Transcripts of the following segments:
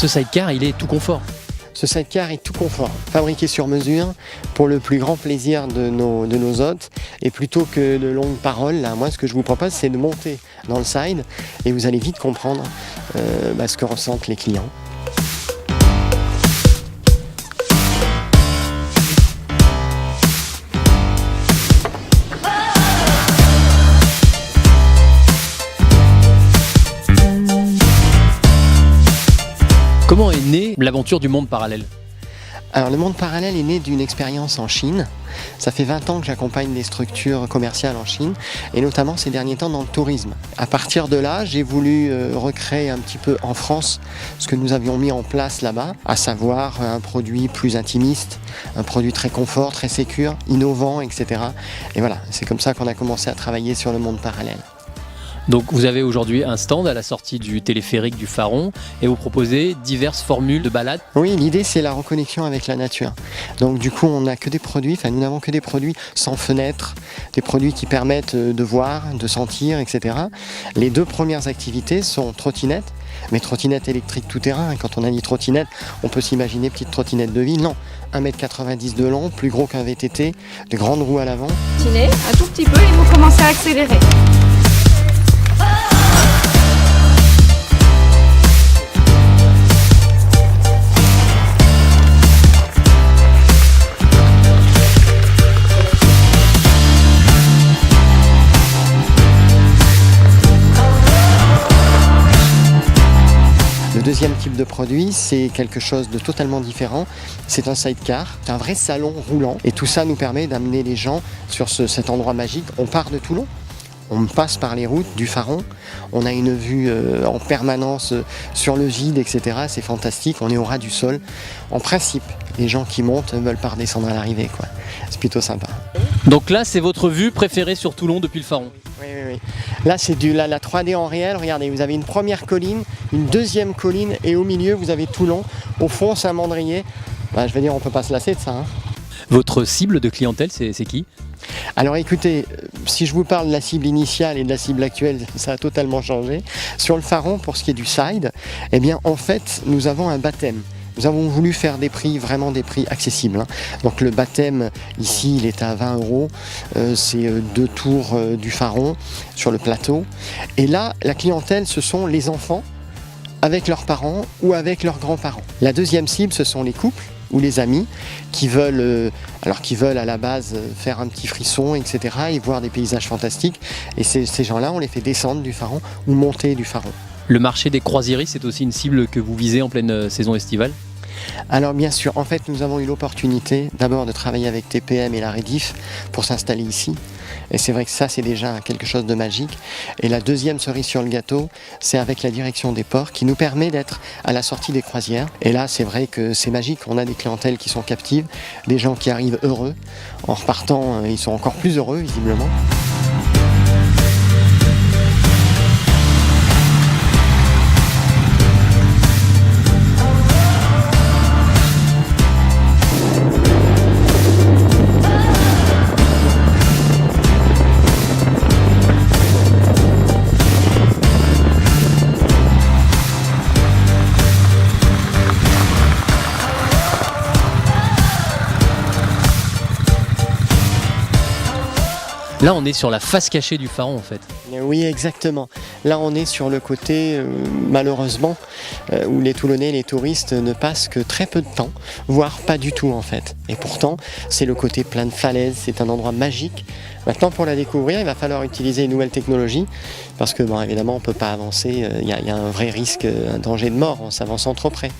ce sidecar, il est tout confort. Ce sidecar est tout confort, fabriqué sur mesure pour le plus grand plaisir de nos hôtes. Et plutôt que de longues paroles, là, moi ce que je vous propose c'est de monter dans le side et vous allez vite comprendre ce que ressentent les clients. Comment est née l'aventure du monde parallèle ? Alors le monde parallèle est né d'une expérience en Chine. Ça fait 20 ans que j'accompagne des structures commerciales en Chine et notamment ces derniers temps dans le tourisme. À partir de là, j'ai voulu recréer un petit peu en France ce que nous avions mis en place là-bas, à savoir un produit plus intimiste, un produit très confort, très sécure, innovant, etc. Et voilà, c'est comme ça qu'on a commencé à travailler sur le monde parallèle. Donc vous avez aujourd'hui un stand à la sortie du téléphérique du Pharon et vous proposez diverses formules de balade. Oui, l'idée c'est la reconnexion avec la nature. Donc du coup on n'a que des produits, nous n'avons que des produits sans fenêtre, des produits qui permettent de voir, de sentir, etc. Les deux premières activités sont trottinettes, mais trottinettes électriques tout terrain. Quand on a dit trottinette, on peut s'imaginer petite trottinette de ville. Non, 1,90 m de long, plus gros qu'un VTT, de grandes roues à l'avant. Un tout petit peu et vous commencez à accélérer. Le deuxième type de produit, c'est quelque chose de totalement différent. C'est un sidecar, un vrai salon roulant. Et tout ça nous permet d'amener les gens sur cet endroit magique. On part de Toulon, on passe par les routes du Pharon. On a une vue en permanence sur le vide, etc. C'est fantastique, on est au ras du sol. En principe, les gens qui montent ne veulent pas redescendre à l'arrivée, quoi. C'est plutôt sympa. Donc là, c'est votre vue préférée sur Toulon depuis le Pharon ? Oui. Là, c'est la 3D en réel. Regardez, vous avez une première colline, une deuxième colline et au milieu, vous avez Toulon. Au fond, Saint-Mandrier. Je veux dire, on ne peut pas se lasser de ça. Votre cible de clientèle, c'est qui ? Alors écoutez, si je vous parle de la cible initiale et de la cible actuelle, ça a totalement changé. Sur le Pharon, pour ce qui est du side, eh bien en fait, nous avons un baptême. Nous avons voulu faire des prix, vraiment des prix accessibles. Donc le baptême, ici, il est à 20 €. C'est 2 tours du Pharon sur le plateau. Et là, la clientèle, ce sont les enfants avec leurs parents ou avec leurs grands-parents. La deuxième cible, ce sont les couples ou les amis qui veulent à la base faire un petit frisson, etc. et voir des paysages fantastiques. Et ces gens-là, on les fait descendre du Pharon ou monter du Pharon. Le marché des croisiéristes, c'est aussi une cible que vous visez en pleine saison estivale ? Alors bien sûr, en fait nous avons eu l'opportunité d'abord de travailler avec TPM et la Rediff pour s'installer ici. Et c'est vrai que ça c'est déjà quelque chose de magique. Et la deuxième cerise sur le gâteau, c'est avec la direction des ports qui nous permet d'être à la sortie des croisières. Et là c'est vrai que c'est magique, on a des clientèles qui sont captives, des gens qui arrivent heureux. En repartant, ils sont encore plus heureux visiblement. Là, on est sur la face cachée du Pharon en fait. Oui, exactement. Là, on est sur le côté, malheureusement, où les Toulonnais, les touristes ne passent que très peu de temps, voire pas du tout en fait. Et pourtant, c'est le côté plein de falaises, c'est un endroit magique. Maintenant, pour la découvrir, il va falloir utiliser une nouvelle technologie, parce que, évidemment, on ne peut pas avancer, il y a un vrai risque, un danger de mort en s'avançant trop près.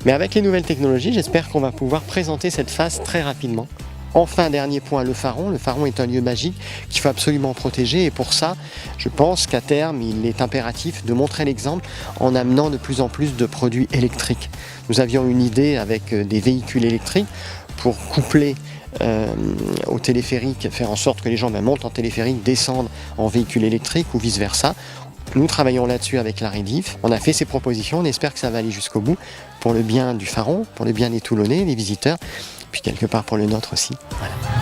Mais avec les nouvelles technologies, j'espère qu'on va pouvoir présenter cette face très rapidement. Enfin, dernier point, le Pharon. Le Pharon est un lieu magique qu'il faut absolument protéger et pour ça, je pense qu'à terme, il est impératif de montrer l'exemple en amenant de plus en plus de produits électriques. Nous avions une idée avec des véhicules électriques pour coupler au téléphérique, faire en sorte que les gens montent en téléphérique, descendent en véhicule électrique ou vice-versa. Nous travaillons là-dessus avec la Rediff. On a fait ces propositions, on espère que ça va aller jusqu'au bout pour le bien du Pharon, pour le bien des Toulonnais, des visiteurs, puis quelque part pour le nôtre aussi. Voilà.